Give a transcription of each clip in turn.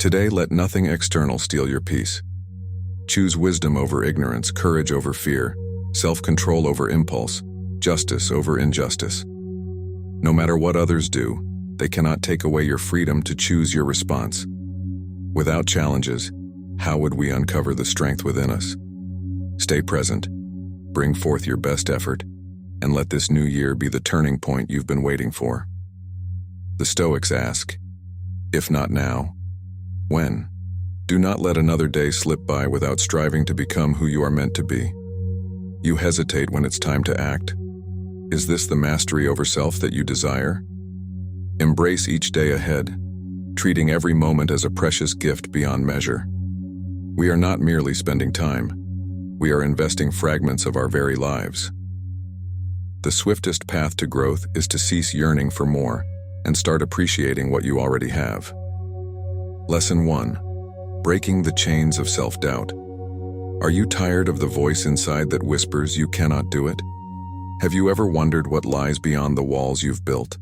Today, let nothing external steal your peace. Choose wisdom over ignorance, courage over fear, self-control over impulse, justice over injustice. No matter what others do, they cannot take away your freedom to choose your response. Without challenges, how would we uncover the strength within us? Stay present, bring forth your best effort, and let this new year be the turning point you've been waiting for. The Stoics ask, if not now, when? Do not let another day slip by without striving to become who you are meant to be. You hesitate when it's time to act. Is this the mastery over self that you desire? Embrace each day ahead, treating every moment as a precious gift beyond measure. We are not merely spending time. We are investing fragments of our very lives. The swiftest path to growth is to cease yearning for more and start appreciating what you already have. Lesson 1. Breaking the chains of self-doubt. Are you tired of the voice inside that whispers you cannot do it? Have you ever wondered what lies beyond the walls you've built?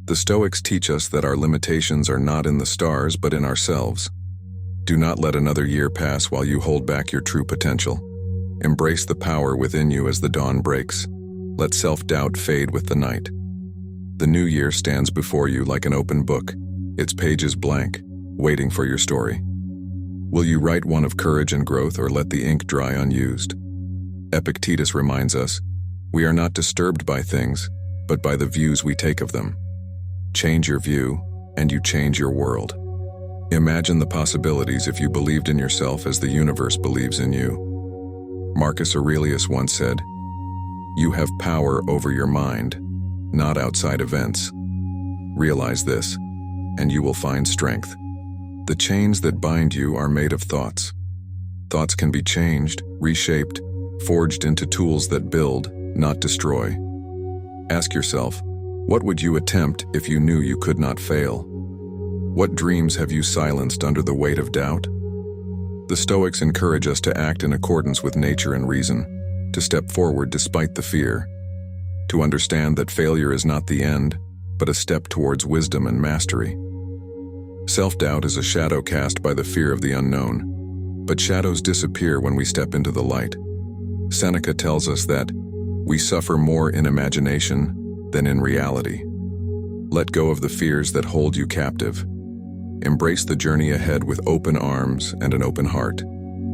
The Stoics teach us that our limitations are not in the stars but in ourselves. Do not let another year pass while you hold back your true potential. Embrace the power within you as the dawn breaks. Let self-doubt fade with the night. The new year stands before you like an open book, its pages blank, waiting for your story. Will you write one of courage and growth or let the ink dry unused? Epictetus reminds us, we are not disturbed by things, but by the views we take of them. Change your view, and you change your world. Imagine the possibilities if you believed in yourself as the universe believes in you. Marcus Aurelius once said, "You have power over your mind, not outside events. Realize this, and you will find strength. The chains that bind you are made of thoughts. Thoughts can be changed, reshaped, forged into tools that build, not destroy. Ask yourself, what would you attempt if you knew you could not fail? What dreams have you silenced under the weight of doubt?" The Stoics encourage us to act in accordance with nature and reason, to step forward despite the fear, to understand that failure is not the end, but a step towards wisdom and mastery. Self-doubt is a shadow cast by the fear of the unknown, but shadows disappear when we step into the light. Seneca tells us that we suffer more in imagination than in reality. Let go of the fears that hold you captive. Embrace the journey ahead with open arms and an open heart,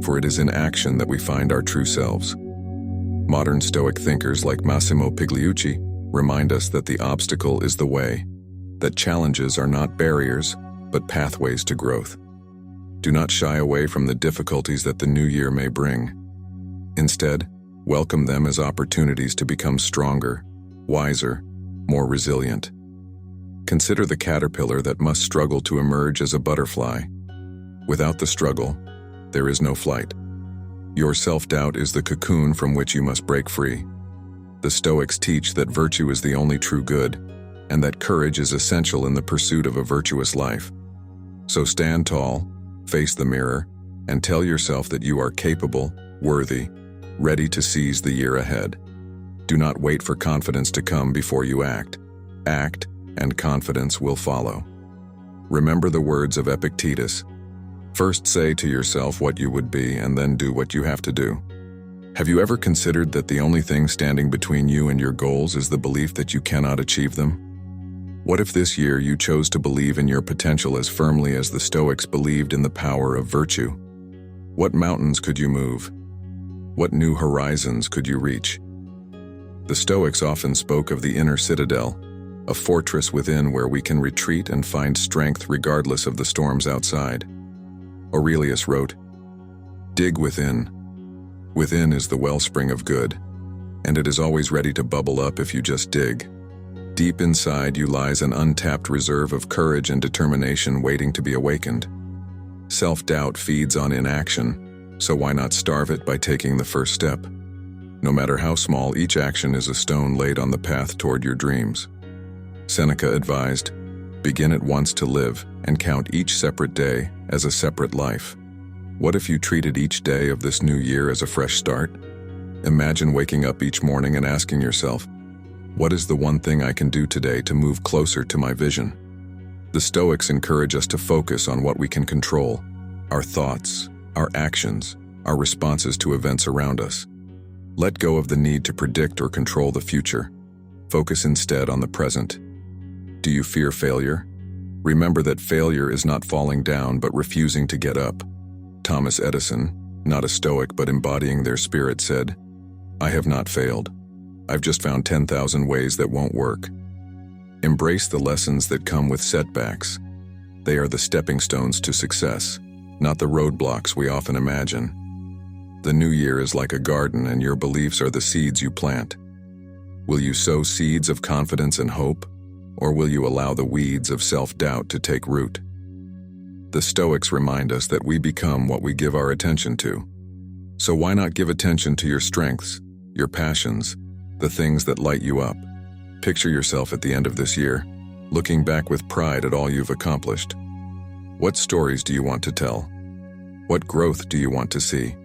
for it is in action that we find our true selves. Modern Stoic thinkers like Massimo Pigliucci remind us that the obstacle is the way, that challenges are not barriers, but pathways to growth. Do not shy away from the difficulties that the new year may bring. Instead, welcome them as opportunities to become stronger, wiser, more resilient. Consider the caterpillar that must struggle to emerge as a butterfly. Without the struggle, there is no flight. Your self-doubt is the cocoon from which you must break free. The Stoics teach that virtue is the only true good, and that courage is essential in the pursuit of a virtuous life. So stand tall, face the mirror, and tell yourself that you are capable, worthy, ready to seize the year ahead. Do not wait for confidence to come before you act. Act, and confidence will follow. Remember the words of Epictetus. First say to yourself what you would be, and then do what you have to do. Have you ever considered that the only thing standing between you and your goals is the belief that you cannot achieve them? What if this year you chose to believe in your potential as firmly as the Stoics believed in the power of virtue? What mountains could you move? What new horizons could you reach? The Stoics often spoke of the inner citadel, a fortress within where we can retreat and find strength regardless of the storms outside. Aurelius wrote, "Dig within. Within is the wellspring of good, and it is always ready to bubble up if you just dig. Deep inside you lies an untapped reserve of courage and determination waiting to be awakened. Self-doubt feeds on inaction, so why not starve it by taking the first step? No matter how small, each action is a stone laid on the path toward your dreams." Seneca advised, "Begin at once to live and count each separate day as a separate life." What if you treated each day of this new year as a fresh start? Imagine waking up each morning and asking yourself, what is the one thing I can do today to move closer to my vision? The Stoics encourage us to focus on what we can control: our thoughts, our actions, our responses to events around us. Let go of the need to predict or control the future. Focus instead on the present. Do you fear failure? Remember that failure is not falling down but refusing to get up. Thomas Edison, not a Stoic but embodying their spirit, said, "I have not failed. I've just found 10,000 ways that won't work." Embrace the lessons that come with setbacks. They are the stepping stones to success, not the roadblocks we often imagine. The new year is like a garden, and your beliefs are the seeds you plant. Will you sow seeds of confidence and hope, or will you allow the weeds of self-doubt to take root? The Stoics remind us that we become what we give our attention to. So why not give attention to your strengths, your passions, the things that light you up? Picture yourself at the end of this year, looking back with pride at all you've accomplished. What stories do you want to tell? What growth do you want to see?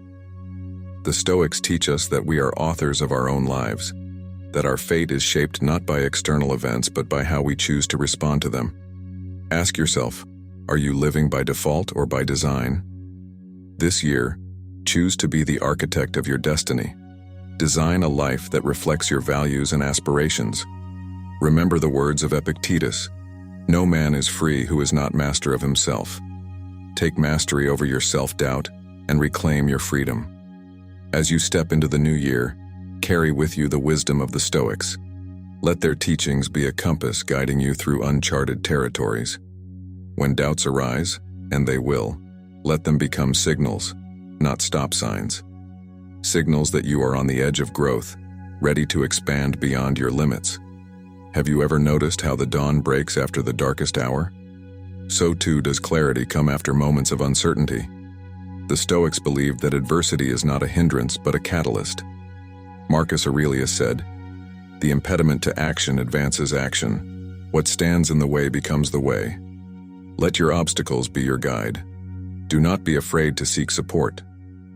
The Stoics teach us that we are authors of our own lives, that our fate is shaped not by external events but by how we choose to respond to them. Ask yourself, are you living by default or by design? This year, choose to be the architect of your destiny. Design a life that reflects your values and aspirations. Remember the words of Epictetus, "No man is free who is not master of himself." Take mastery over your self-doubt and reclaim your freedom. As you step into the new year, carry with you the wisdom of the Stoics. Let their teachings be a compass guiding you through uncharted territories. When doubts arise, and they will, let them become signals, not stop signs. Signals that you are on the edge of growth, ready to expand beyond your limits. Have you ever noticed how the dawn breaks after the darkest hour? So too does clarity come after moments of uncertainty. The Stoics believed that adversity is not a hindrance but a catalyst. Marcus Aurelius said, "The impediment to action advances action. What stands in the way becomes the way." Let your obstacles be your guide. Do not be afraid to seek support.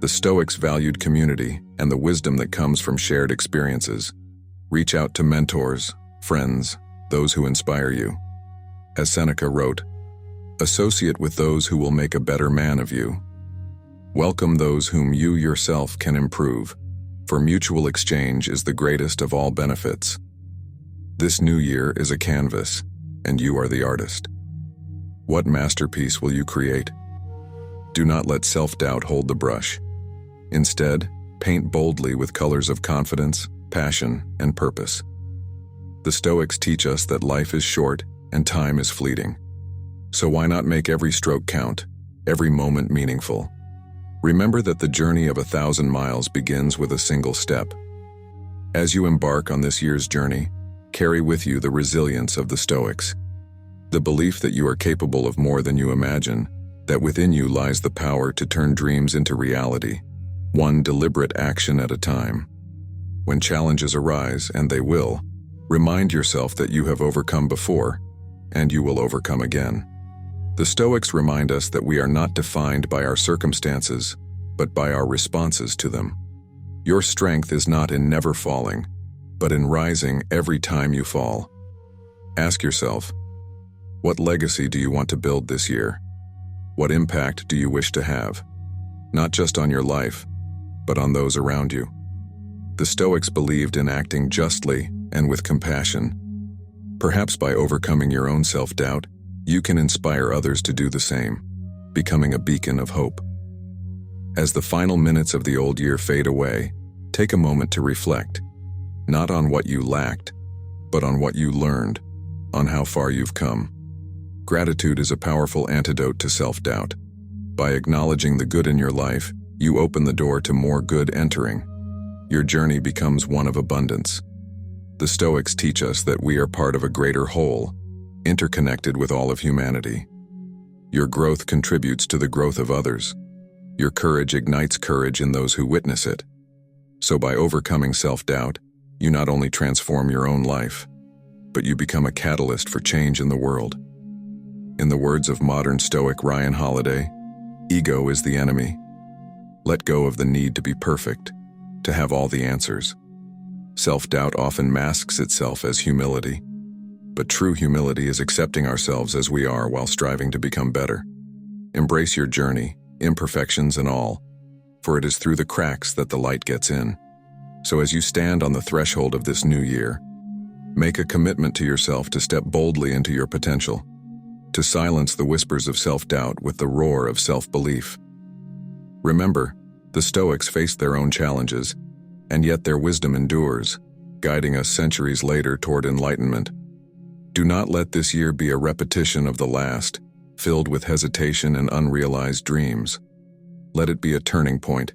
The Stoics valued community and the wisdom that comes from shared experiences. Reach out to mentors, friends, those who inspire you. As Seneca wrote, "Associate with those who will make a better man of you. Welcome those whom you yourself can improve, for mutual exchange is the greatest of all benefits." This new year is a canvas, and you are the artist. What masterpiece will you create? Do not let self-doubt hold the brush. Instead, paint boldly with colors of confidence, passion, and purpose. The Stoics teach us that life is short and time is fleeting. So why not make every stroke count, every moment meaningful? Remember that the journey of 1,000 miles begins with a single step. As you embark on this year's journey, carry with you the resilience of the Stoics. The belief that you are capable of more than you imagine, that within you lies the power to turn dreams into reality, one deliberate action at a time. When challenges arise, and they will, remind yourself that you have overcome before, and you will overcome again. The Stoics remind us that we are not defined by our circumstances, but by our responses to them. Your strength is not in never falling, but in rising every time you fall. Ask yourself, what legacy do you want to build this year? What impact do you wish to have? Not just on your life, but on those around you. The Stoics believed in acting justly and with compassion. Perhaps by overcoming your own self-doubt, you can inspire others to do the same, becoming a beacon of hope. As the final minutes of the old year fade away, take a moment to reflect, not on what you lacked, but on what you learned, on how far you've come. Gratitude is a powerful antidote to self-doubt. By acknowledging the good in your life, you open the door to more good entering. Your journey becomes one of abundance. The Stoics teach us that we are part of a greater whole, interconnected with all of humanity. Your growth contributes to the growth of others. Your courage ignites courage in those who witness it. So by overcoming self-doubt, you not only transform your own life, but you become a catalyst for change in the world. In the words of modern Stoic Ryan Holiday, ego is the enemy. Let go of the need to be perfect, to have all the answers. Self-doubt often masks itself as humility. But true humility is accepting ourselves as we are while striving to become better. Embrace your journey, imperfections and all, for it is through the cracks that the light gets in. So as you stand on the threshold of this new year, make a commitment to yourself to step boldly into your potential, to silence the whispers of self-doubt with the roar of self-belief. Remember, the Stoics faced their own challenges, and yet their wisdom endures, guiding us centuries later toward enlightenment. Do not let this year be a repetition of the last, filled with hesitation and unrealized dreams. Let it be a turning point,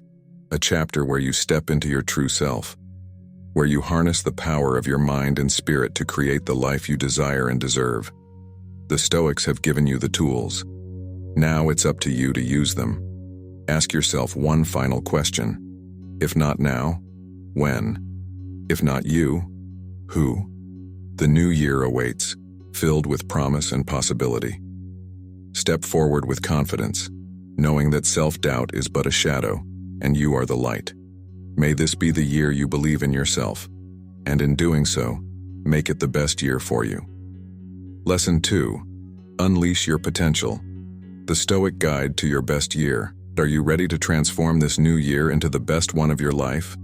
a chapter where you step into your true self, where you harness the power of your mind and spirit to create the life you desire and deserve. The Stoics have given you the tools. Now it's up to you to use them. Ask yourself one final question. If not now, when? If not you, who? The new year awaits, filled with promise and possibility. Step forward with confidence, knowing that self-doubt is but a shadow, and you are the light. May this be the year you believe in yourself, and in doing so, make it the best year for you. Lesson 2. Unleash your potential. The Stoic Guide to Your Best Year. Are you ready to transform this new year into the best one of your life?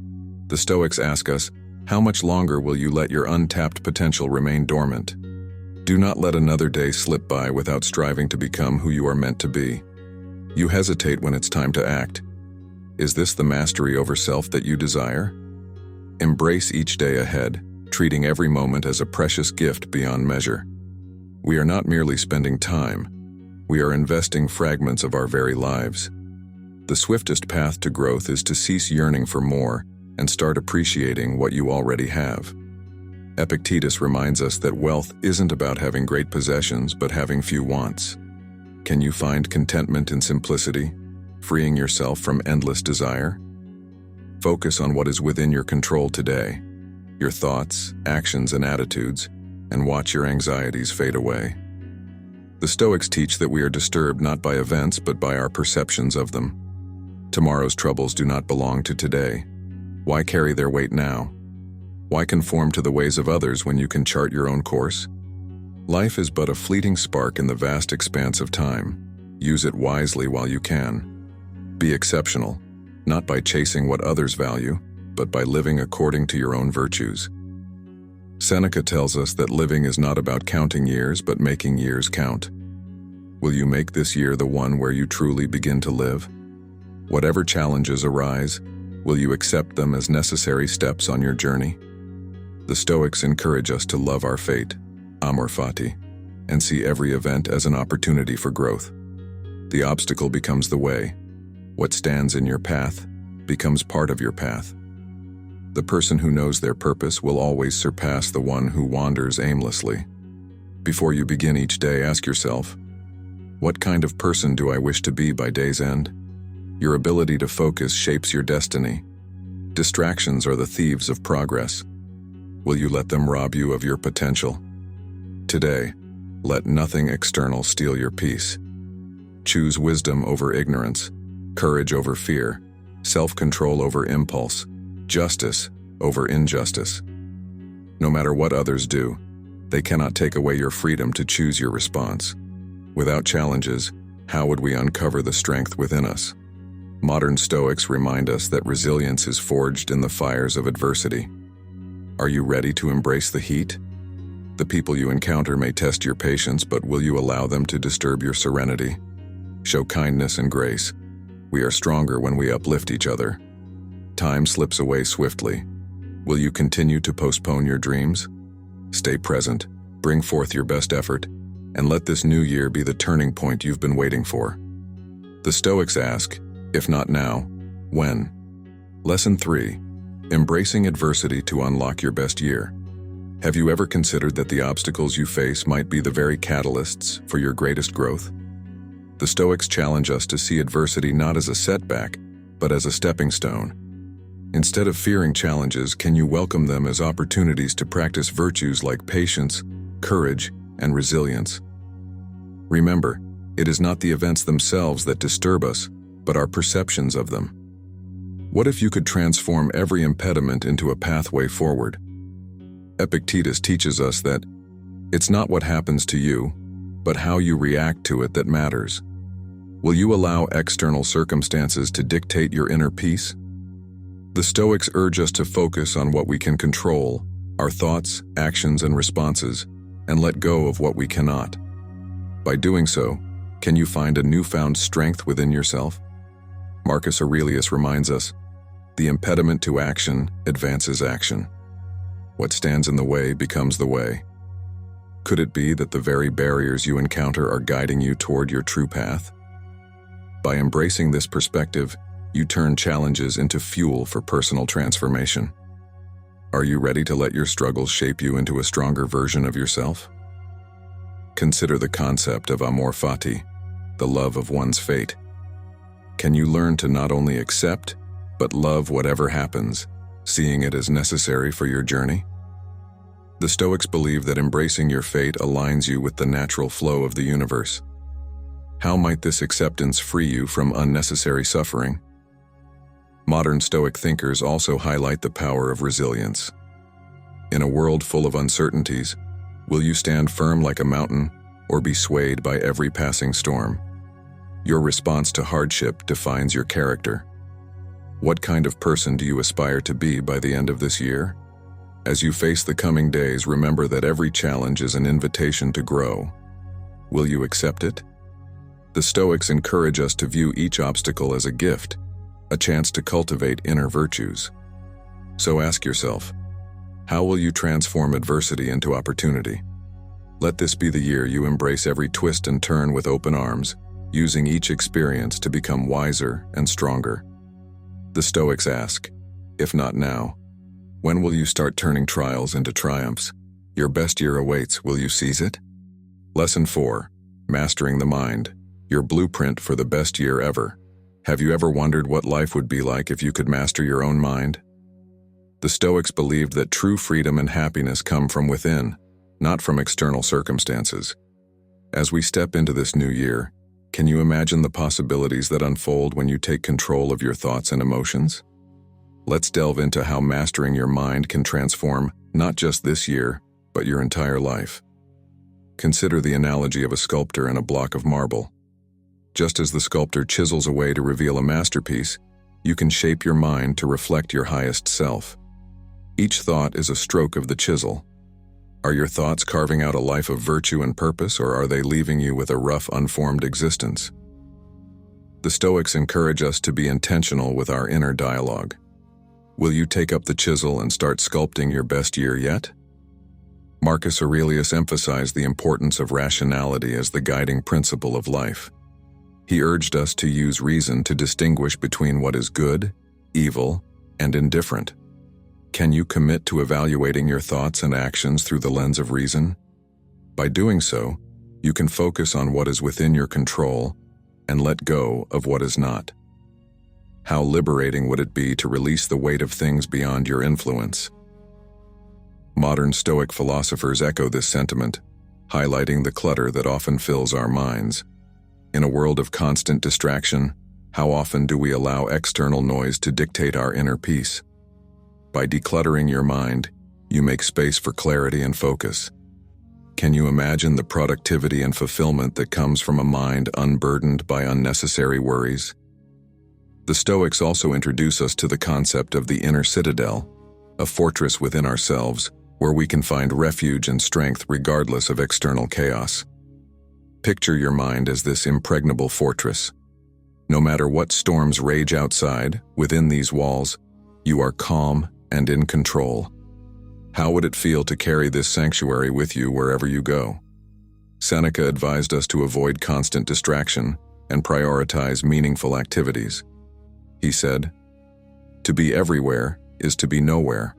The Stoics ask us, how much longer will you let your untapped potential remain dormant? Do not let another day slip by without striving to become who you are meant to be. You hesitate when it's time to act. Is this the mastery over self that you desire? Embrace each day ahead, treating every moment as a precious gift beyond measure. We are not merely spending time, we are investing fragments of our very lives. The swiftest path to growth is to cease yearning for more and start appreciating what you already have. Epictetus reminds us that wealth isn't about having great possessions but having few wants. Can you find contentment in simplicity, freeing yourself from endless desire? Focus on what is within your control today, your thoughts, actions, and attitudes, and watch your anxieties fade away. The Stoics teach that we are disturbed not by events but by our perceptions of them. Tomorrow's troubles do not belong to today. Why carry their weight now? Why conform to the ways of others when you can chart your own course? Life is but a fleeting spark in the vast expanse of time. Use it wisely while you can. Be exceptional, not by chasing what others value, but by living according to your own virtues. Seneca tells us that living is not about counting years, but making years count. Will you make this year the one where you truly begin to live? Whatever challenges arise, will you accept them as necessary steps on your journey? The Stoics encourage us to love our fate, amor fati, and see every event as an opportunity for growth. The obstacle becomes the way. What stands in your path becomes part of your path. The person who knows their purpose will always surpass the one who wanders aimlessly. Before you begin each day, ask yourself, what kind of person do I wish to be by day's end? Your ability to focus shapes your destiny. Distractions are the thieves of progress. Will you let them rob you of your potential? Today, let nothing external steal your peace. Choose wisdom over ignorance, courage over fear, self-control over impulse, justice over injustice. No matter what others do, they cannot take away your freedom to choose your response. Without challenges, how would we uncover the strength within us? Modern Stoics remind us that resilience is forged in the fires of adversity. Are you ready to embrace the heat? The people you encounter may test your patience, but will you allow them to disturb your serenity? Show kindness and grace. We are stronger when we uplift each other. Time slips away swiftly. Will you continue to postpone your dreams? Stay present, bring forth your best effort, and let this new year be the turning point you've been waiting for. The Stoics ask, if not now, when? Lesson 3. Embracing adversity to unlock your best year. Have you ever considered that the obstacles you face might be the very catalysts for your greatest growth? The Stoics challenge us to see adversity not as a setback, but as a stepping stone. Instead of fearing challenges, can you welcome them as opportunities to practice virtues like patience, courage, and resilience? Remember, it is not the events themselves that disturb us, but our perceptions of them. What if you could transform every impediment into a pathway forward? Epictetus teaches us that It's not what happens to you, but how you react to it that matters. Will you allow external circumstances to dictate your inner peace? The Stoics urge us to focus on what we can control, our thoughts, actions, and responses, and let go of what we cannot. By doing so, can you find a newfound strength within yourself? Marcus Aurelius reminds us, the impediment to action advances action. What stands in the way becomes the way. Could it be that the very barriers you encounter are guiding you toward your true path? By embracing this perspective, you turn challenges into fuel for personal transformation. Are you ready to let your struggles shape you into a stronger version of yourself? Consider the concept of amor fati, the love of one's fate. Can you learn to not only accept, but love whatever happens, seeing it as necessary for your journey? The Stoics believe that embracing your fate aligns you with the natural flow of the universe. How might this acceptance free you from unnecessary suffering? Modern Stoic thinkers also highlight the power of resilience. In a world full of uncertainties, will you stand firm like a mountain or be swayed by every passing storm? Your response to hardship defines your character. What kind of person do you aspire to be by the end of this year? As you face the coming days, remember that every challenge is an invitation to grow. Will you accept it? The Stoics encourage us to view each obstacle as a gift, a chance to cultivate inner virtues. So ask yourself, how will you transform adversity into opportunity? Let this be the year you embrace every twist and turn with open arms, using each experience to become wiser and stronger. The Stoics ask, if not now, when will you start turning trials into triumphs? Your best year awaits, will you seize it? Lesson 4. Mastering the mind, your blueprint for the best year ever. Have you ever wondered what life would be like if you could master your own mind? The Stoics believed that true freedom and happiness come from within, not from external circumstances. As we step into this new year, can you imagine the possibilities that unfold when you take control of your thoughts and emotions? Let's delve into how mastering your mind can transform not just this year, but your entire life. Consider the analogy of a sculptor and a block of marble. Just as the sculptor chisels away to reveal a masterpiece, you can shape your mind to reflect your highest self. Each thought is a stroke of the chisel. Are your thoughts carving out a life of virtue and purpose, or are they leaving you with a rough, unformed existence? The Stoics encourage us to be intentional with our inner dialogue. Will you take up the chisel and start sculpting your best year yet? Marcus Aurelius emphasized the importance of rationality as the guiding principle of life. He urged us to use reason to distinguish between what is good, evil, and indifferent. Can you commit to evaluating your thoughts and actions through the lens of reason? By doing so, you can focus on what is within your control and let go of what is not. How liberating would it be to release the weight of things beyond your influence? Modern Stoic philosophers echo this sentiment, highlighting the clutter that often fills our minds. In a world of constant distraction, how often do we allow external noise to dictate our inner peace? By decluttering your mind, you make space for clarity and focus. Can you imagine the productivity and fulfillment that comes from a mind unburdened by unnecessary worries? The Stoics also introduce us to the concept of the inner citadel, a fortress within ourselves where we can find refuge and strength regardless of external chaos. Picture your mind as this impregnable fortress. No matter what storms rage outside, within these walls, you are calm and in control. How would it feel to carry this sanctuary with you wherever you go? Seneca advised us to avoid constant distraction and prioritize meaningful activities. He said, "To be everywhere is to be nowhere."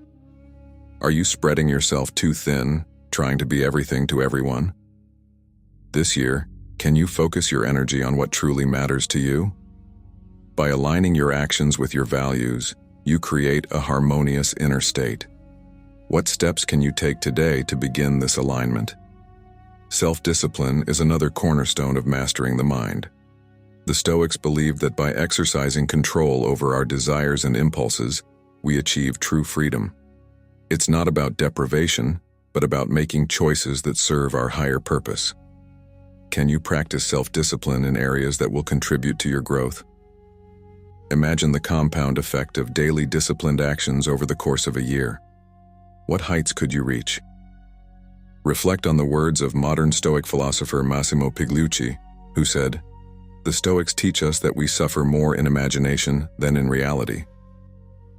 Are you spreading yourself too thin, trying to be everything to everyone? This year, can you focus your energy on what truly matters to you? By aligning your actions with your values, you create a harmonious inner state. What steps can you take today to begin this alignment? Self-discipline is another cornerstone of mastering the mind. The Stoics believed that by exercising control over our desires and impulses, we achieve true freedom. It's not about deprivation, but about making choices that serve our higher purpose. Can you practice self-discipline in areas that will contribute to your growth? Imagine the compound effect of daily disciplined actions over the course of a year. What heights could you reach? Reflect on the words of modern Stoic philosopher Massimo Pigliucci, who said, "The Stoics teach us that we suffer more in imagination than in reality."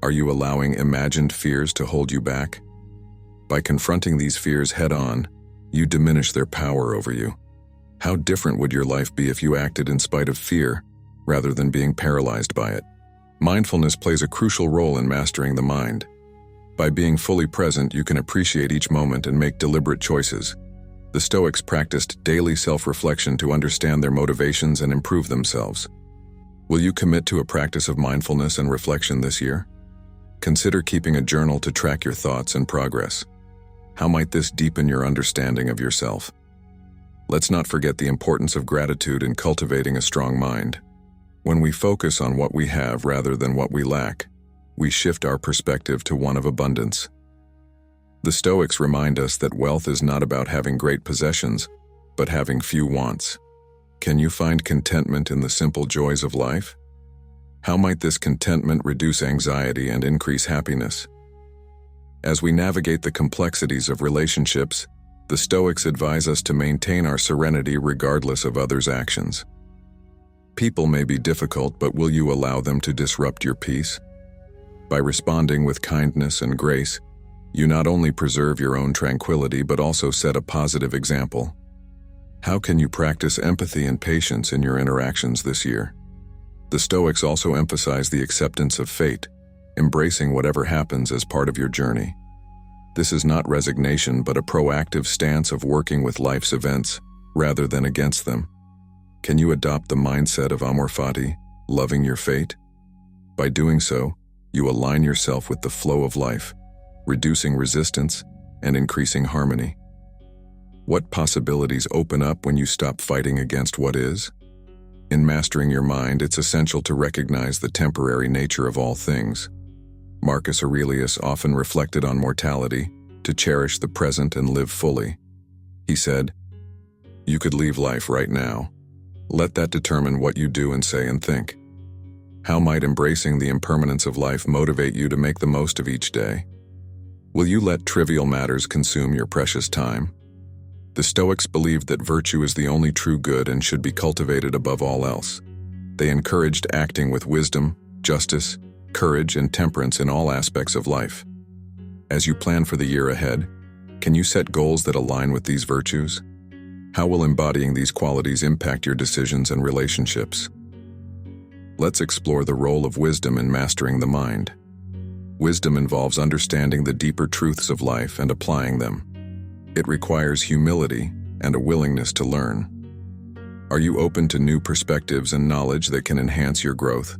Are you allowing imagined fears to hold you back? By confronting these fears head-on, you diminish their power over you. How different would your life be if you acted in spite of fear, rather than being paralyzed by it? Mindfulness plays a crucial role in mastering the mind. By being fully present, you can appreciate each moment and make deliberate choices. The Stoics practiced daily self-reflection to understand their motivations and improve themselves. Will you commit to a practice of mindfulness and reflection this year? Consider keeping a journal to track your thoughts and progress. How might this deepen your understanding of yourself? Let's not forget the importance of gratitude in cultivating a strong mind. When we focus on what we have rather than what we lack, we shift our perspective to one of abundance. The Stoics remind us that wealth is not about having great possessions, but having few wants. Can you find contentment in the simple joys of life? How might this contentment reduce anxiety and increase happiness? As we navigate the complexities of relationships, the Stoics advise us to maintain our serenity regardless of others' actions. People may be difficult, but will you allow them to disrupt your peace? By responding with kindness and grace, you not only preserve your own tranquility but also set a positive example. How can you practice empathy and patience in your interactions this year? The Stoics also emphasize the acceptance of fate, embracing whatever happens as part of your journey. This is not resignation but a proactive stance of working with life's events rather than against them. Can you adopt the mindset of amor fati, loving your fate? By doing so, you align yourself with the flow of life, reducing resistance and increasing harmony. What possibilities open up when you stop fighting against what is? In mastering your mind, it's essential to recognize the temporary nature of all things. Marcus Aurelius often reflected on mortality, to cherish the present and live fully. He said, "You could leave life right now. Let that determine what you do and say and think." How might embracing the impermanence of life motivate you to make the most of each day? Will you let trivial matters consume your precious time? The Stoics believed that virtue is the only true good and should be cultivated above all else. They encouraged acting with wisdom, justice, courage, and temperance in all aspects of life. As you plan for the year ahead, can you set goals that align with these virtues? How will embodying these qualities impact your decisions and relationships? Let's explore the role of wisdom in mastering the mind. Wisdom involves understanding the deeper truths of life and applying them. It requires humility and a willingness to learn. Are you open to new perspectives and knowledge that can enhance your growth?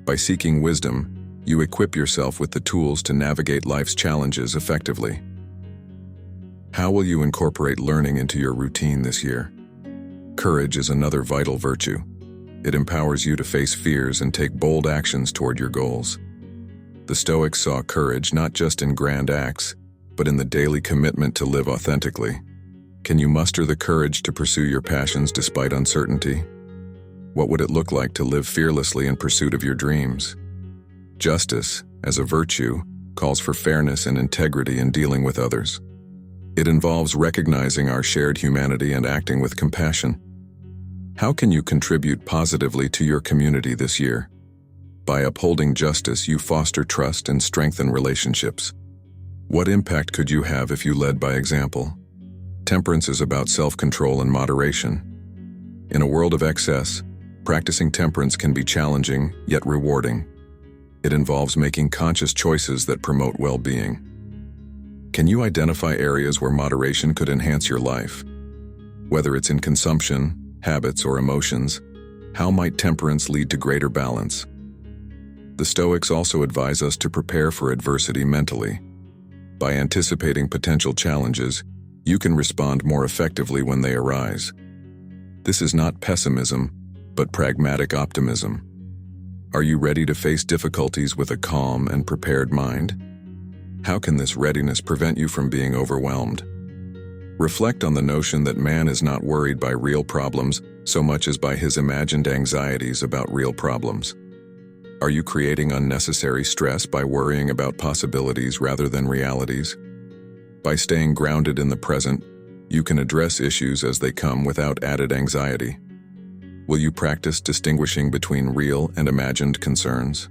By seeking wisdom, you equip yourself with the tools to navigate life's challenges effectively. How will you incorporate learning into your routine this year? Courage is another vital virtue. It empowers you to face fears and take bold actions toward your goals. The Stoics saw courage not just in grand acts, but in the daily commitment to live authentically. Can you muster the courage to pursue your passions despite uncertainty? What would it look like to live fearlessly in pursuit of your dreams? Justice, as a virtue, calls for fairness and integrity in dealing with others. It involves recognizing our shared humanity and acting with compassion. How can you contribute positively to your community this year? By upholding justice, you foster trust and strengthen relationships. What impact could you have if you led by example? Temperance is about self-control and moderation. In a world of excess, practicing temperance can be challenging, yet rewarding. It involves making conscious choices that promote well-being. Can you identify areas where moderation could enhance your life? Whether it's in consumption, habits, or emotions, how might temperance lead to greater balance? The Stoics also advise us to prepare for adversity mentally. By anticipating potential challenges, you can respond more effectively when they arise. This is not pessimism, but pragmatic optimism. Are you ready to face difficulties with a calm and prepared mind? How can this readiness prevent you from being overwhelmed? Reflect on the notion that man is not worried by real problems so much as by his imagined anxieties about real problems. Are you creating unnecessary stress by worrying about possibilities rather than realities? By staying grounded in the present, you can address issues as they come without added anxiety. Will you practice distinguishing between real and imagined concerns?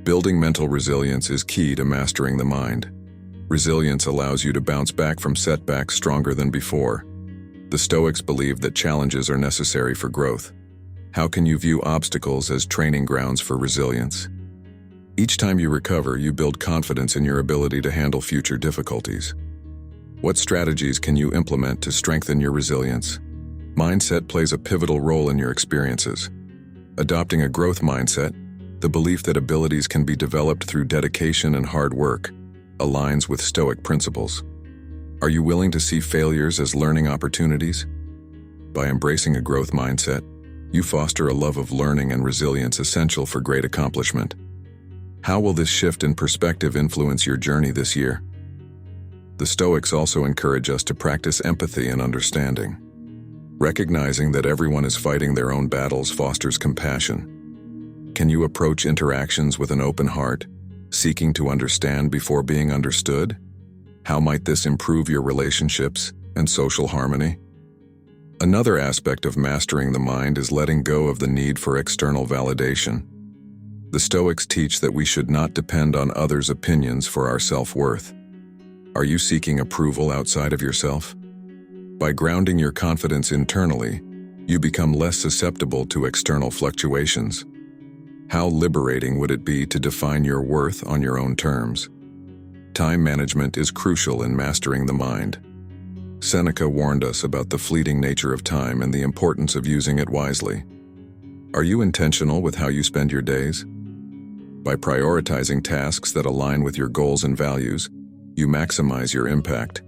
Building mental resilience is key to mastering the mind. Resilience allows you to bounce back from setbacks stronger than before. The Stoics believe that challenges are necessary for growth. How can you view obstacles as training grounds for resilience? Each time you recover, you build confidence in your ability to handle future difficulties. What strategies can you implement to strengthen your resilience? Mindset plays a pivotal role in your experiences. Adopting a growth mindset, the belief that abilities can be developed through dedication and hard work, aligns with Stoic principles. Are you willing to see failures as learning opportunities? By embracing a growth mindset, you foster a love of learning and resilience essential for great accomplishment. How will this shift in perspective influence your journey this year? The Stoics also encourage us to practice empathy and understanding. Recognizing that everyone is fighting their own battles fosters compassion. Can you approach interactions with an open heart, seeking to understand before being understood? How might this improve your relationships and social harmony? Another aspect of mastering the mind is letting go of the need for external validation. The Stoics teach that we should not depend on others' opinions for our self-worth. Are you seeking approval outside of yourself? By grounding your confidence internally, you become less susceptible to external fluctuations. How liberating would it be to define your worth on your own terms? Time management is crucial in mastering the mind. Seneca warned us about the fleeting nature of time and the importance of using it wisely. Are you intentional with how you spend your days? By prioritizing tasks that align with your goals and values, you maximize your impact.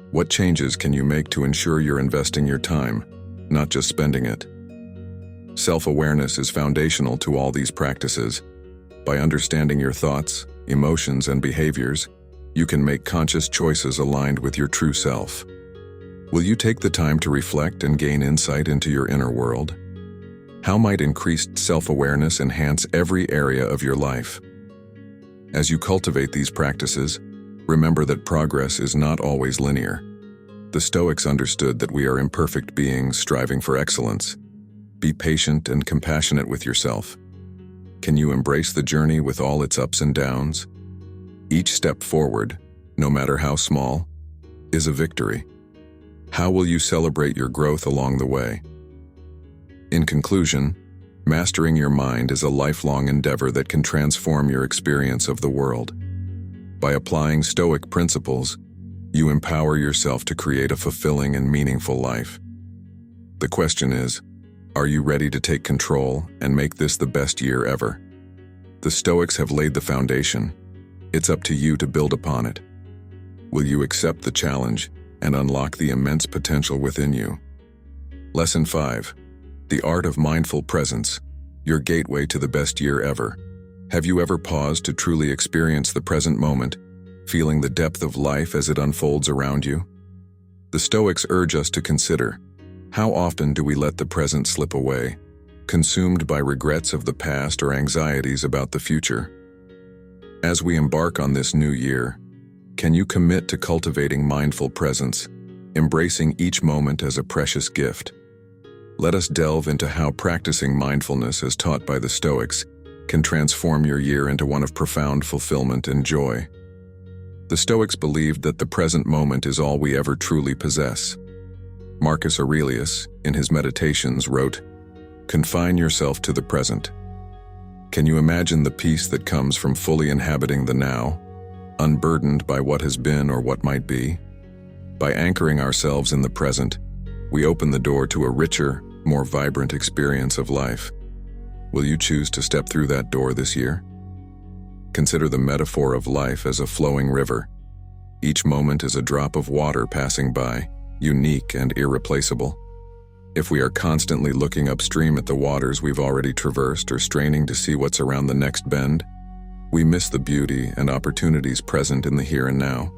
What changes can you make to ensure you're investing your time, not just spending it? Self-awareness is foundational to all these practices. By understanding your thoughts, emotions, and behaviors, you can make conscious choices aligned with your true self. Will you take the time to reflect and gain insight into your inner world? How might increased self-awareness enhance every area of your life? As you cultivate these practices, remember that progress is not always linear. The Stoics understood that we are imperfect beings striving for excellence. Be patient and compassionate with yourself. Can you embrace the journey with all its ups and downs? Each step forward, no matter how small, is a victory. How will you celebrate your growth along the way? In conclusion, mastering your mind is a lifelong endeavor that can transform your experience of the world. By applying Stoic principles, you empower yourself to create a fulfilling and meaningful life. The question is, are you ready to take control and make this the best year ever? The Stoics have laid the foundation. It's up to you to build upon it. Will you accept the challenge and unlock the immense potential within you? Lesson 5. The Art of Mindful Presence, your gateway to the best year ever. Have you ever paused to truly experience the present moment, feeling the depth of life as it unfolds around you? The Stoics urge us to consider, how often do we let the present slip away, consumed by regrets of the past or anxieties about the future? As we embark on this new year, can you commit to cultivating mindful presence, embracing each moment as a precious gift? Let us delve into how practicing mindfulness as taught by the Stoics can transform your year into one of profound fulfillment and joy. The Stoics believed that the present moment is all we ever truly possess. Marcus Aurelius, in his Meditations, wrote, "Confine yourself to the present." Can you imagine the peace that comes from fully inhabiting the now, unburdened by what has been or what might be? By anchoring ourselves in the present, we open the door to a richer, more vibrant experience of life. Will you choose to step through that door this year? Consider the metaphor of life as a flowing river. Each moment is a drop of water passing by, unique and irreplaceable. If we are constantly looking upstream at the waters we've already traversed or straining to see what's around the next bend, We miss the beauty and opportunities present in the here and now.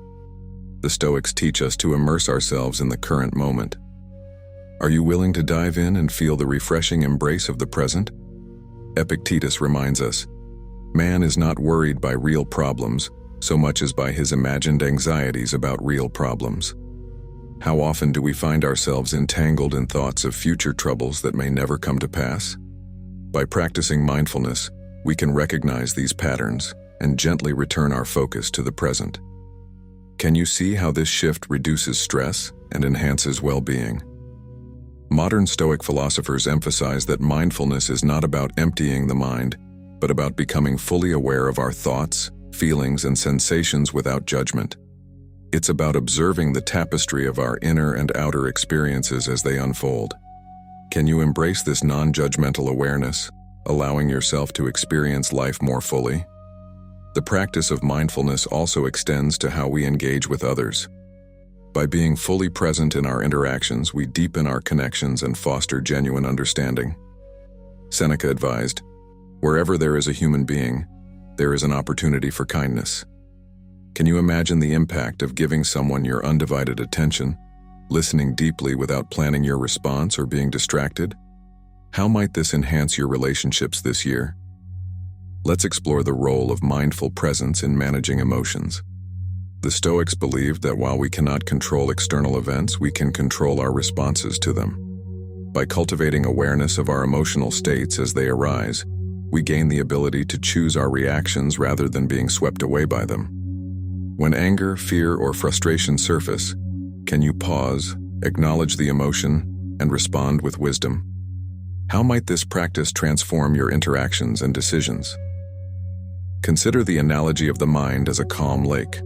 The Stoics teach us to immerse ourselves in the current moment. Are you willing to dive in and feel the refreshing embrace of the present? Epictetus reminds us, man is not worried by real problems so much as by his imagined anxieties about real problems. How often do we find ourselves entangled in thoughts of future troubles that may never come to pass? By practicing mindfulness, we can recognize these patterns and gently return our focus to the present. Can you see how this shift reduces stress and enhances well-being? Modern Stoic philosophers emphasize that mindfulness is not about emptying the mind, but about becoming fully aware of our thoughts, feelings, and sensations without judgment. It's about observing the tapestry of our inner and outer experiences as they unfold. Can you embrace this non-judgmental awareness, allowing yourself to experience life more fully? The practice of mindfulness also extends to how we engage with others. By being fully present in our interactions, we deepen our connections and foster genuine understanding. Seneca advised, "Wherever there is a human being, there is an opportunity for kindness." Can you imagine the impact of giving someone your undivided attention, listening deeply without planning your response or being distracted? How might this enhance your relationships this year? Let's explore the role of mindful presence in managing emotions. The Stoics believed that while we cannot control external events, we can control our responses to them. By cultivating awareness of our emotional states as they arise, we gain the ability to choose our reactions rather than being swept away by them. When anger, fear, or frustration surface, can you pause, acknowledge the emotion, and respond with wisdom? How might this practice transform your interactions and decisions? Consider the analogy of the mind as a calm lake.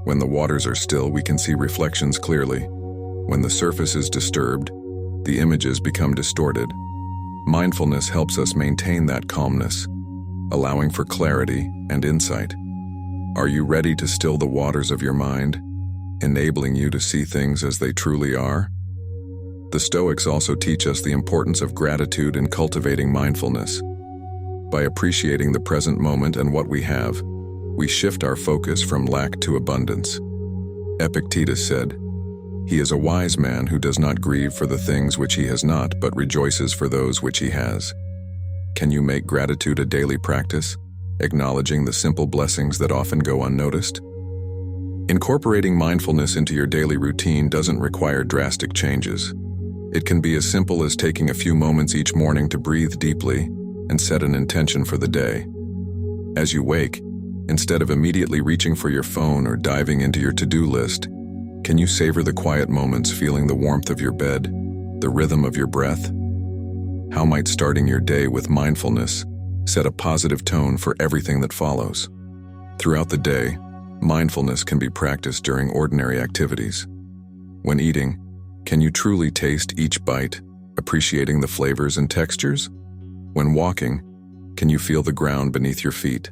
When the waters are still, we can see reflections clearly. When the surface is disturbed, the images become distorted. Mindfulness helps us maintain that calmness, allowing for clarity and insight. Are you ready to still the waters of your mind, enabling you to see things as they truly are? The Stoics also teach us the importance of gratitude in cultivating mindfulness. By appreciating the present moment and what we have, we shift our focus from lack to abundance. Epictetus said, "He is a wise man who does not grieve for the things which he has not, but rejoices for those which he has." Can you make gratitude a daily practice, acknowledging the simple blessings that often go unnoticed? Incorporating mindfulness into your daily routine doesn't require drastic changes. It can be as simple as taking a few moments each morning to breathe deeply and set an intention for the day. As you wake, instead of immediately reaching for your phone or diving into your to-do list, can you savor the quiet moments, feeling the warmth of your bed, the rhythm of your breath? How might starting your day with mindfulness set a positive tone for everything that follows? Throughout the day, mindfulness can be practiced during ordinary activities. When eating, can you truly taste each bite, appreciating the flavors and textures? When walking, can you feel the ground beneath your feet?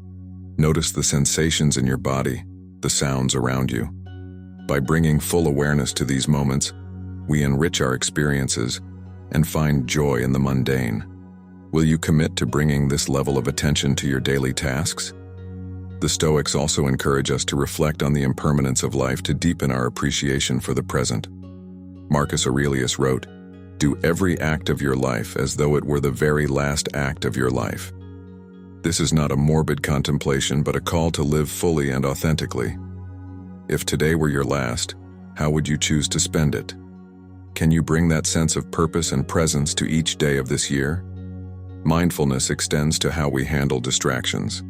Notice the sensations in your body, the sounds around you. By bringing full awareness to these moments, we enrich our experiences and find joy in the mundane. Will you commit to bringing this level of attention to your daily tasks? The Stoics also encourage us to reflect on the impermanence of life to deepen our appreciation for the present. Marcus Aurelius wrote, "Do every act of your life as though it were the very last act of your life." This is not a morbid contemplation, but a call to live fully and authentically. If today were your last, how would you choose to spend it? Can you bring that sense of purpose and presence to each day of this year? Mindfulness extends to how we handle distractions.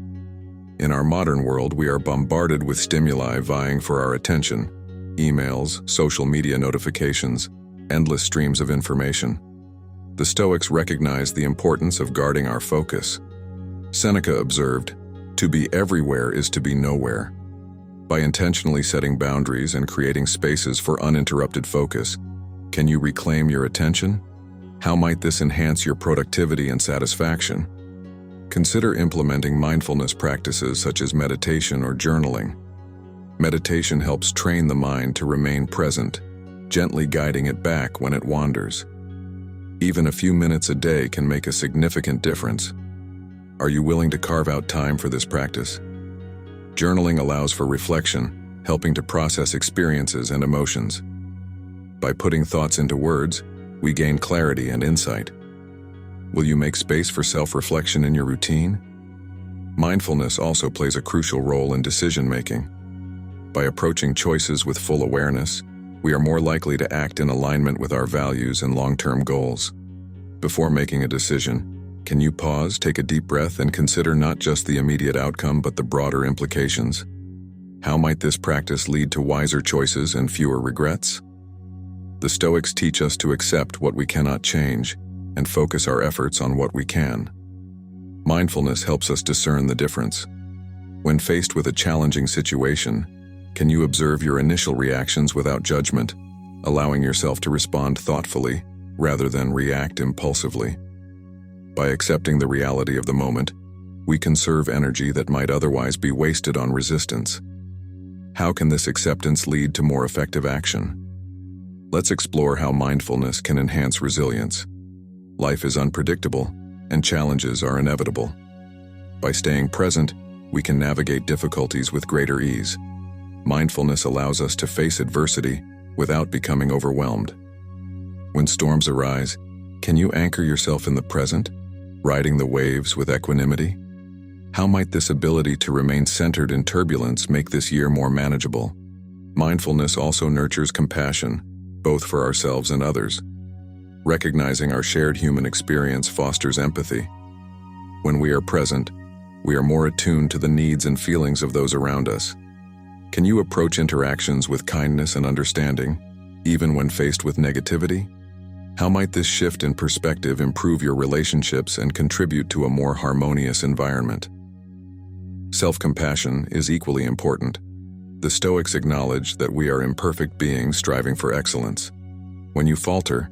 In our modern world, we are bombarded with stimuli vying for our attention: emails, social media notifications, endless streams of information. The Stoics recognize the importance of guarding our focus. Seneca observed, "To be everywhere is to be nowhere." By intentionally setting boundaries and creating spaces for uninterrupted focus, can you reclaim your attention? How might this enhance your productivity and satisfaction? Consider implementing mindfulness practices such as meditation or journaling. Meditation helps train the mind to remain present, gently guiding it back when it wanders. Even a few minutes a day can make a significant difference. Are you willing to carve out time for this practice? Journaling allows for reflection, helping to process experiences and emotions. By putting thoughts into words, we gain clarity and insight. Will you make space for self-reflection in your routine? Mindfulness also plays a crucial role in decision-making. By approaching choices with full awareness, we are more likely to act in alignment with our values and long-term goals. Before making a decision, can you pause, take a deep breath, and consider not just the immediate outcome but the broader implications? How might this practice lead to wiser choices and fewer regrets? The Stoics teach us to accept what we cannot change and focus our efforts on what we can. Mindfulness helps us discern the difference. When faced with a challenging situation, can you observe your initial reactions without judgment, allowing yourself to respond thoughtfully rather than react impulsively? By accepting the reality of the moment, we conserve energy that might otherwise be wasted on resistance. How can this acceptance lead to more effective action? Let's explore how mindfulness can enhance resilience. Life is unpredictable, and challenges are inevitable. By staying present, we can navigate difficulties with greater ease. Mindfulness allows us to face adversity without becoming overwhelmed. When storms arise, can you anchor yourself in the present, riding the waves with equanimity? How might this ability to remain centered in turbulence make this year more manageable? Mindfulness also nurtures compassion, both for ourselves and others. Recognizing our shared human experience fosters empathy. When we are present, we are more attuned to the needs and feelings of those around us. Can you approach interactions with kindness and understanding, even when faced with negativity? How might this shift in perspective improve your relationships and contribute to a more harmonious environment? Self-compassion is equally important. The Stoics acknowledge that we are imperfect beings striving for excellence. When you falter,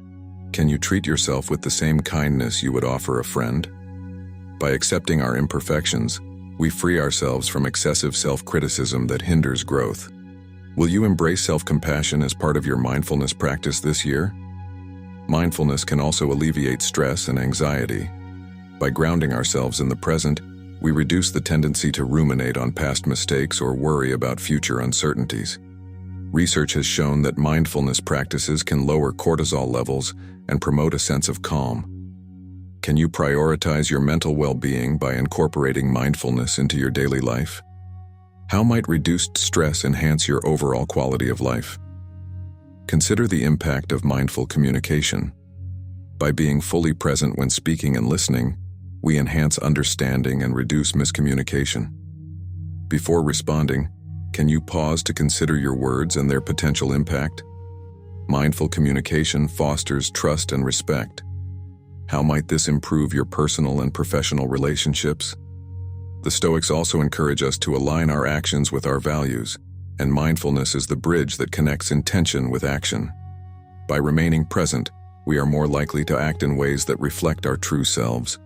can you treat yourself with the same kindness you would offer a friend? By accepting our imperfections, we free ourselves from excessive self-criticism that hinders growth. Will you embrace self-compassion as part of your mindfulness practice this year? Mindfulness can also alleviate stress and anxiety. By grounding ourselves in the present, we reduce the tendency to ruminate on past mistakes or worry about future uncertainties. Research has shown that mindfulness practices can lower cortisol levels and promote a sense of calm. Can you prioritize your mental well-being by incorporating mindfulness into your daily life? How might reduced stress enhance your overall quality of life? Consider the impact of mindful communication. By being fully present when speaking and listening, we enhance understanding and reduce miscommunication. Before responding, can you pause to consider your words and their potential impact? Mindful communication fosters trust and respect. How might this improve your personal and professional relationships? The Stoics also encourage us to align our actions with our values, and mindfulness is the bridge that connects intention with action. By remaining present, we are more likely to act in ways that reflect our true selves.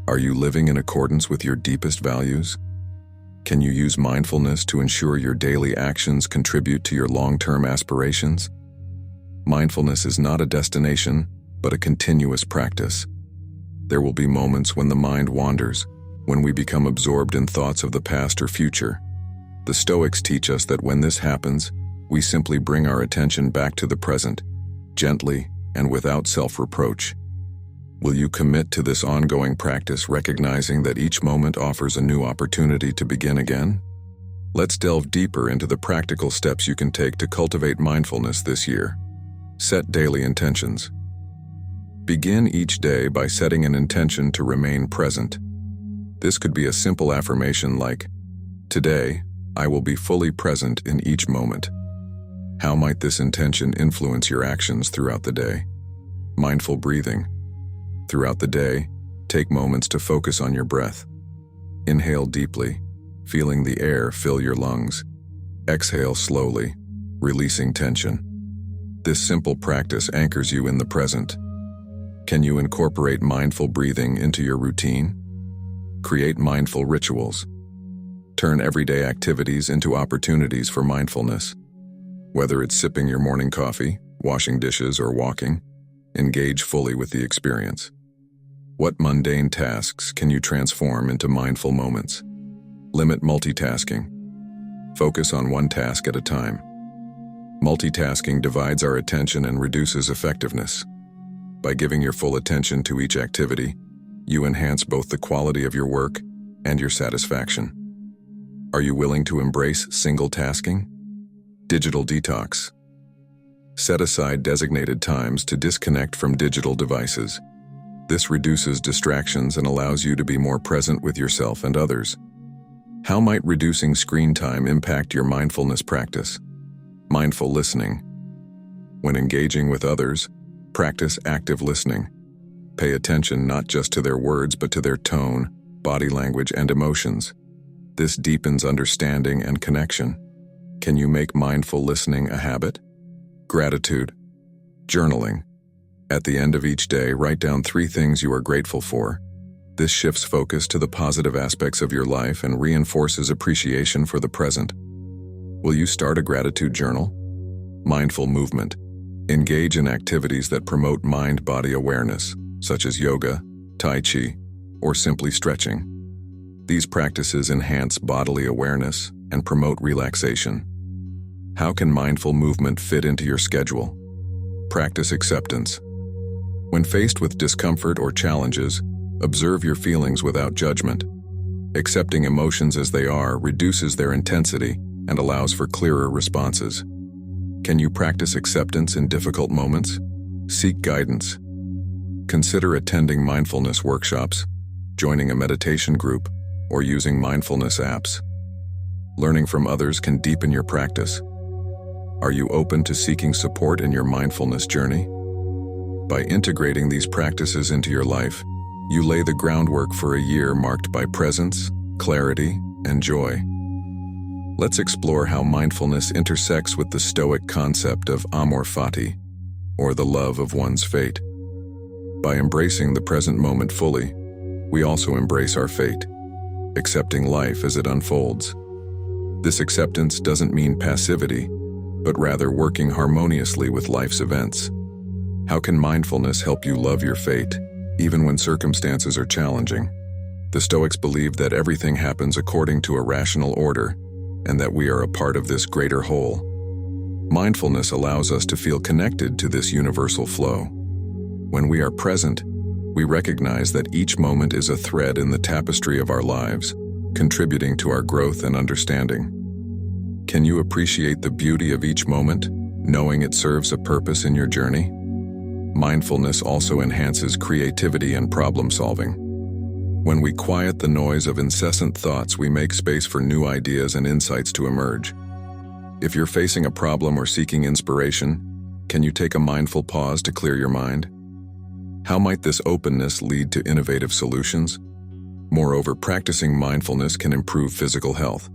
Are you living in accordance with your deepest values? Can you use mindfulness to ensure your daily actions contribute to your long-term aspirations? Mindfulness is not a destination, but a continuous practice. There will be moments when the mind wanders, when we become absorbed in thoughts of the past or future. The Stoics teach us that when this happens, we simply bring our attention back to the present, gently and without self-reproach. Will you commit to this ongoing practice, recognizing that each moment offers a new opportunity to begin again? Let's delve deeper into the practical steps you can take to cultivate mindfulness this year. Set daily intentions. Begin each day by setting an intention to remain present. This could be a simple affirmation like, "Today, I will be fully present in each moment." How might this intention influence your actions throughout the day? Mindful breathing. Throughout the day, take moments to focus on your breath. Inhale deeply, feeling the air fill your lungs. Exhale slowly, releasing tension. This simple practice anchors you in the present. Can you incorporate mindful breathing into your routine? Create mindful rituals. Turn everyday activities into opportunities for mindfulness. Whether it's sipping your morning coffee, washing dishes, or walking, engage fully with the experience. What mundane tasks can you transform into mindful moments? Limit multitasking. Focus on one task at a time. Multitasking divides our attention and reduces effectiveness. By giving your full attention to each activity, you enhance both the quality of your work and your satisfaction. Are you willing to embrace single tasking? Digital detox. Set aside designated times to disconnect from digital devices. This reduces distractions and allows you to be more present with yourself and others. How might reducing screen time impact your mindfulness practice? Mindful listening. When engaging with others, practice active listening. Pay attention not just to their words but to their tone, body language, and emotions. This deepens understanding and connection. Can you make mindful listening a habit? Gratitude. Journaling. At the end of each day, write down 3 things you are grateful for. This shifts focus to the positive aspects of your life and reinforces appreciation for the present. Will you start a gratitude journal? Mindful movement. Engage in activities that promote mind-body awareness, such as yoga, tai chi, or simply stretching. These practices enhance bodily awareness and promote relaxation. How can mindful movement fit into your schedule? Practice acceptance. When faced with discomfort or challenges, observe your feelings without judgment. Accepting emotions as they are reduces their intensity and allows for clearer responses. Can you practice acceptance in difficult moments? Seek guidance. Consider attending mindfulness workshops, joining a meditation group, or using mindfulness apps. Learning from others can deepen your practice. Are you open to seeking support in your mindfulness journey? By integrating these practices into your life, you lay the groundwork for a year marked by presence, clarity, and joy. Let's explore how mindfulness intersects with the Stoic concept of amor fati, or the love of one's fate. By embracing the present moment fully, we also embrace our fate, accepting life as it unfolds. This acceptance doesn't mean passivity, but rather working harmoniously with life's events. How can mindfulness help you love your fate, even when circumstances are challenging? The Stoics believed that everything happens according to a rational order, and that we are a part of this greater whole. Mindfulness allows us to feel connected to this universal flow. When we are present, we recognize that each moment is a thread in the tapestry of our lives, contributing to our growth and understanding. Can you appreciate the beauty of each moment, knowing it serves a purpose in your journey? Mindfulness also enhances creativity and problem-solving. When we quiet the noise of incessant thoughts, we make space for new ideas and insights to emerge. If you're facing a problem or seeking inspiration, can you take a mindful pause to clear your mind? How might this openness lead to innovative solutions? Moreover, practicing mindfulness can improve physical health.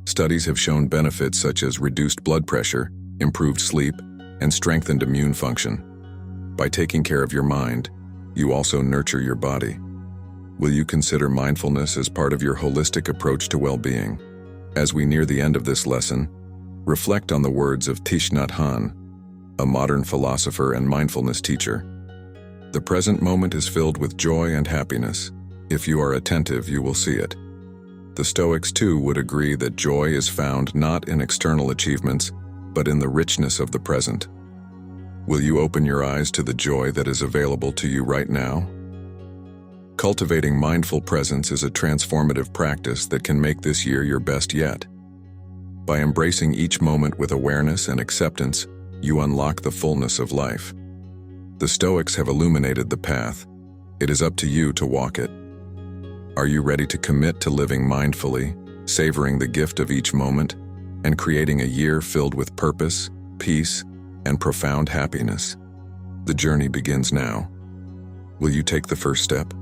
Studies have shown benefits such as reduced blood pressure, improved sleep, and strengthened immune function. By taking care of your mind, you also nurture your body. Will you consider mindfulness as part of your holistic approach to well-being? As we near the end of this lesson, reflect on the words of Thich Nhat Hanh, a modern philosopher and mindfulness teacher. The present moment is filled with joy and happiness. If you are attentive, you will see it. The Stoics, too, would agree that joy is found not in external achievements, but in the richness of the present. Will you open your eyes to the joy that is available to you right now? Cultivating mindful presence is a transformative practice that can make this year your best yet. By embracing each moment with awareness and acceptance, you unlock the fullness of life. The Stoics have illuminated the path. It is up to you to walk it. Are you ready to commit to living mindfully, savoring the gift of each moment, and creating a year filled with purpose, peace, and profound happiness? The journey begins now. Will you take the first step?